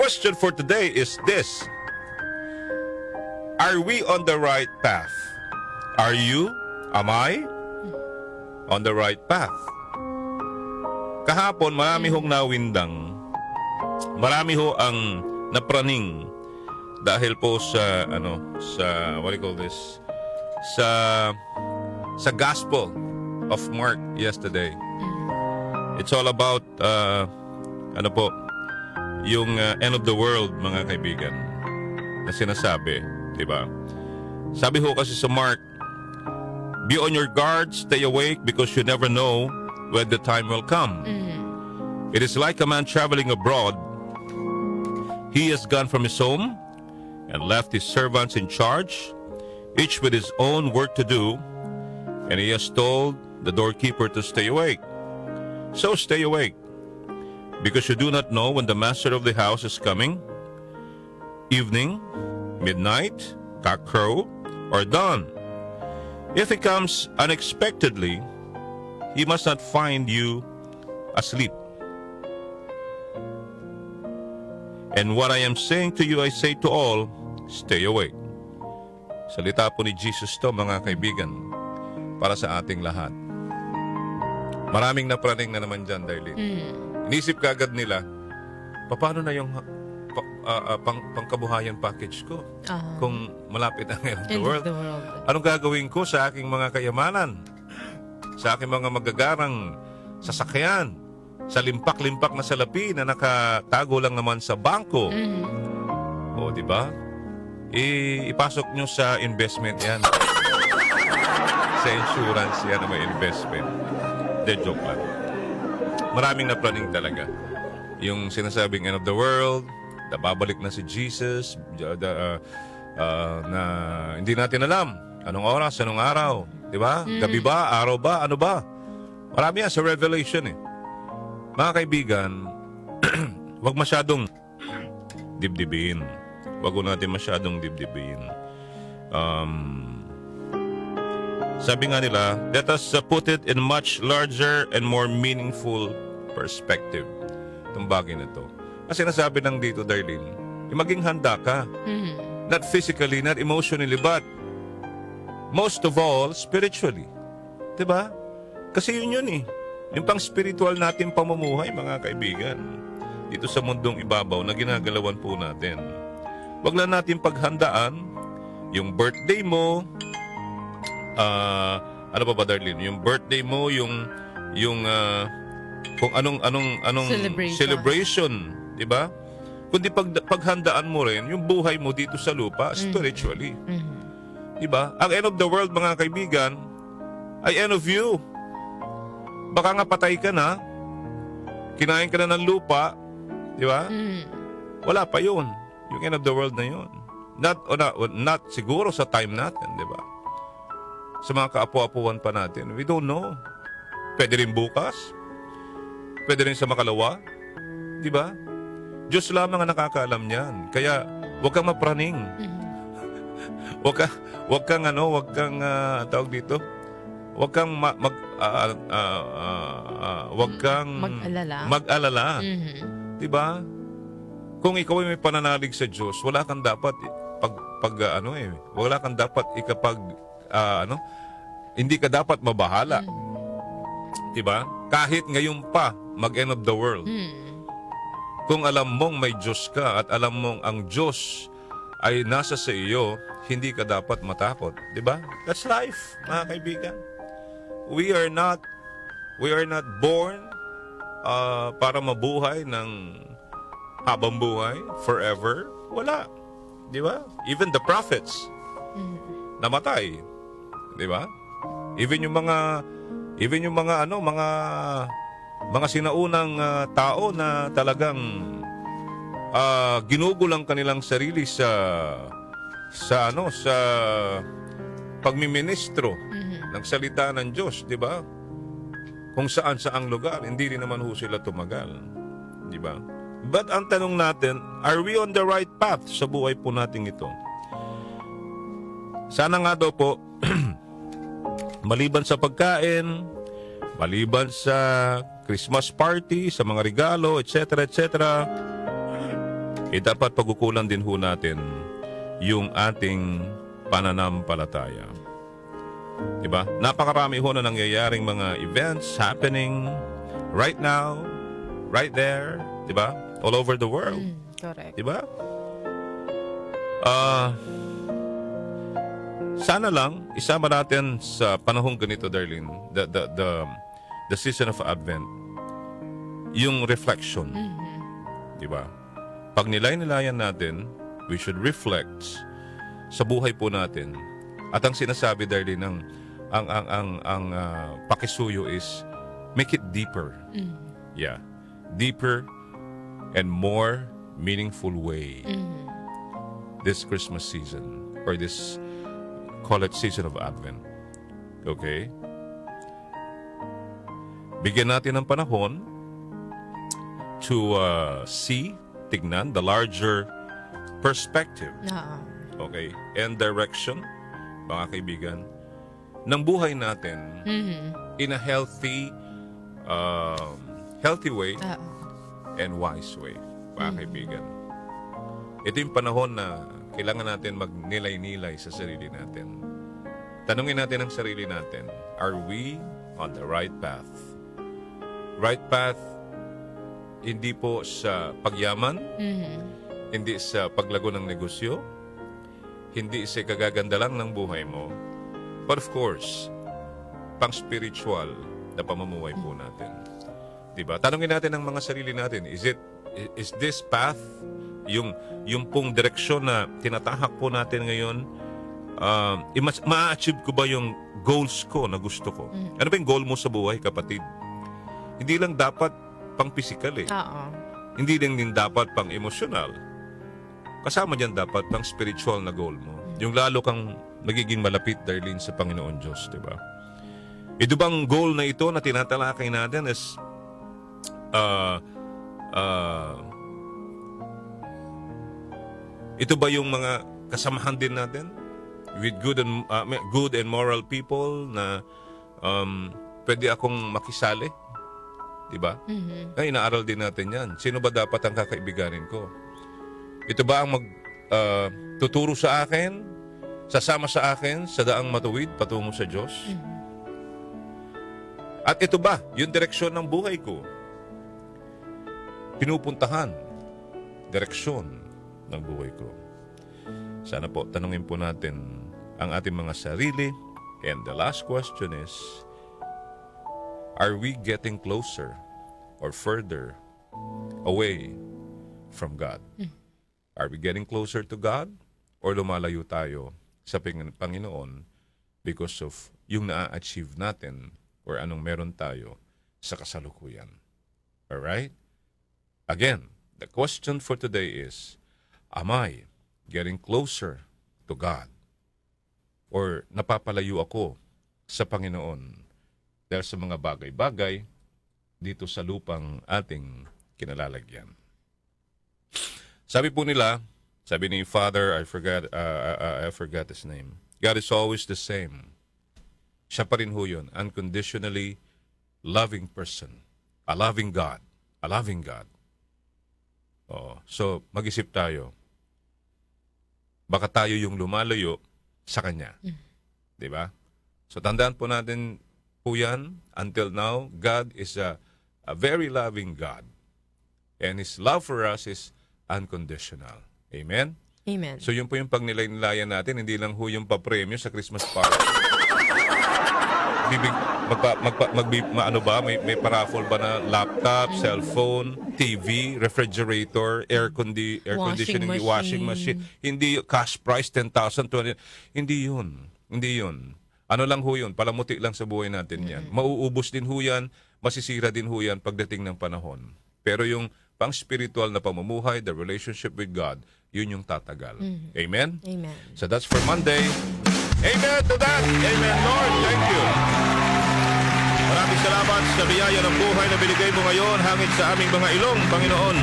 question for today is this. Are we on the right path? Are you? Am I? On the right path? Kahapon, marami hong nawindang. Marami ho ang napraning dahil po sa, what do you call this? Sa Gospel of Mark yesterday. It's all about, yung end of the world, mga kaibigan, na sinasabi, di ba? Sabi ho kasi sa Mark, be on your guard, stay awake, because you never know when the time will come. It is like a man traveling abroad. He has gone from his home and left his servants in charge, each with his own work to do, and he has told the doorkeeper to stay awake. So stay awake, because you do not know when the master of the house is coming, evening, midnight, cockcrow, or dawn. If he comes unexpectedly, he must not find you asleep. And what I am saying to you, I say to all, stay awake. Salita po ni Jesus to, mga kaibigan, para sa ating lahat. Maraming napraning na naman dyan, Darlene. Inisip kaagad nila, paano na yung pangkabuhayan package ko kung malapit ang end of the world? Anong gagawin ko sa aking mga kayamanan? Sa aking mga magagarang sasakyan? Sa limpak-limpak na salapi na nakatago lang naman sa bangko? O, di ba? Ipasok nyo sa investment yan. Sa insurance yan na may investment. De joke lang. Maraming naplaning talaga. Yung sinasabing end of the world, na babalik na si Jesus, na hindi natin alam anong oras, anong araw, di ba? Gabi ba, araw ba, ano ba? Marami yan sa Revelation eh. Mga kaibigan, wag masyadong dibdibin. Wag natin masyadong dibdibin. Sabi nga nila, let us put it in much larger and more meaningful perspective. Itong bagay na to. Kasi nasabi lang dito, Darlene, maging handa ka. Not physically, not emotionally, but most of all, spiritually. Diba? Kasi yun eh. Yung pang spiritual natin pamumuhay, mga kaibigan, dito sa mundong ibabaw na ginagalawan po natin. Wag lang natin paghandaan yung birthday mo, ano pa ba, Darlene? Yung birthday mo, yung kung anong celebration, di ba? Kundi paghandaan mo rin yung buhay mo dito sa lupa, spiritually. Di ba? Ang end of the world, mga kaibigan, ay end of you. Baka nga patay ka na, kinain ka na ng lupa, di ba? Wala pa yun. Yung end of the world na yun. Not siguro sa time natin, di ba? Sa mga kaapu-apuan pa natin, we don't know. Pwede rin bukas. Pwede ring sa makalawa. Di ba? Diyos lamang ang nakakaalam niyan. Kaya, huwag kang mapraning. Huwag kang tawag dito, huwag kang mag-alala. Di ba? Kung ikaw ay may pananalig sa Diyos, wala kang dapat wala kang dapat hindi ka dapat mabahala. Di ba? Kahit ngayon pa, mag-end of the world. Kung alam mong may Diyos ka at alam mong ang Diyos ay nasa sa iyo, hindi ka dapat matakot. Di ba? That's life, mga kaibigan. We are not born para mabuhay ng habang buhay, forever. Wala. Di ba? Even the prophets, namatay. Di ba? Even yung mga sinaunang tao na talagang ginugulang kanilang sarili sa pagmiministro ng salita ng Diyos, di ba? Kung saan saang lugar, hindi rin naman ho sila tumagal, di ba? But ang tanong natin, are we on the right path sa buhay po natin ito? Sana nga daw po, maliban sa pagkain, maliban sa Christmas party, sa mga regalo, etc., etc., dapat pagkukulan din ho natin yung ating pananampalataya. Diba? Napakarami ho na nangyayaring mga events happening right now, right there, diba? All over the world. Correct. Diba? Sana lang isama natin sa panahong ganito, Darlene, the season of Advent, yung reflection. Diba? Pag nilay-nilayan natin, we should reflect sa buhay po natin. At ang sinasabi, Darlene, ang pakisuyo is make it deeper. Yeah. Deeper and more meaningful way. This Christmas season or this, call it season of Advent. Okay? Bigyan natin ng panahon to tignan the larger perspective, okay, and direction, mga kaibigan, ng buhay natin in a healthy way and wise way, mga kaibigan. Ito yung panahon na kailangan natin magnilay-nilay sa sarili natin. Tanungin natin ang sarili natin, are we on the right path? Right path, hindi po sa pagyaman, hindi sa paglago ng negosyo, hindi sa kagaganda lang ng buhay mo, but of course, pang-spiritual na pamumuhay po natin. Diba? Tanungin natin ang mga sarili natin, is this path, yung pong direksyon na tinatahak po natin ngayon, ma-achieve ko ba yung goals ko na gusto ko? Ano ba yung goal mo sa buhay, kapatid? Hindi lang dapat pang physical eh. Hindi din dapat pang emosyonal. Kasama dyan dapat pang spiritual na goal mo. Yung lalo kang magiging malapit, Darlene, sa Panginoon Diyos, diba? Ito bang goal na ito na tinatalakay natin is ito ba yung mga kasamahan din natin with good and moral people na pwede akong makisali, diba? Ay, inaaral din natin yan. Sino ba dapat ang kakaibiganin ko? Ito ba ang tuturo sa akin, sasama sa akin sa daang matuwid patungo sa Diyos? At ito ba yung direksyon ng buhay ko? Pinupuntahan direksyon ng buhay ko. Sana po, tanungin po natin ang ating mga sarili. And the last question is, are we getting closer or further away from God? Are we getting closer to God or lumalayo tayo sa Panginoon because of yung na-achieve natin or anong meron tayo sa kasalukuyan? Alright? Again, the question for today is, am I getting closer to God? Or napapalayo ako sa Panginoon dahil sa mga bagay-bagay dito sa lupang ating kinalalagyan? Sabi po nila, sabi ni Father, I forgot his name. God is always the same. Siya pa rin ho yun, unconditionally loving person. A loving God. A loving God. So, mag-isip tayo. Baka tayo yung lumalayo sa Kanya. Diba? So, tandaan po natin po yan. Until now, God is a very loving God. And His love for us is unconditional. Amen? Amen. So, yun po yung pagnilay-nilayan natin. Hindi lang ho yung papremyo sa Christmas party. May paraffle ba na laptop, cellphone, TV, refrigerator, air conditioning, washing machine. Hindi cash price 10,000, 20. Hindi yun. Ano lang ho yun? Palamuti lang sa buhay natin yan. Mauubos din ho yan, masisira din ho yan pagdating ng panahon. Pero yung pang-spiritual na pamumuhay, the relationship with God, yun yung tatagal. Amen? Amen. So that's for Monday. Amen to that. Amen, Lord. Thank you. Maraming salamat sa biyaya ng buhay na binigay mo ngayon hangin sa aming mga ilong, Panginoon.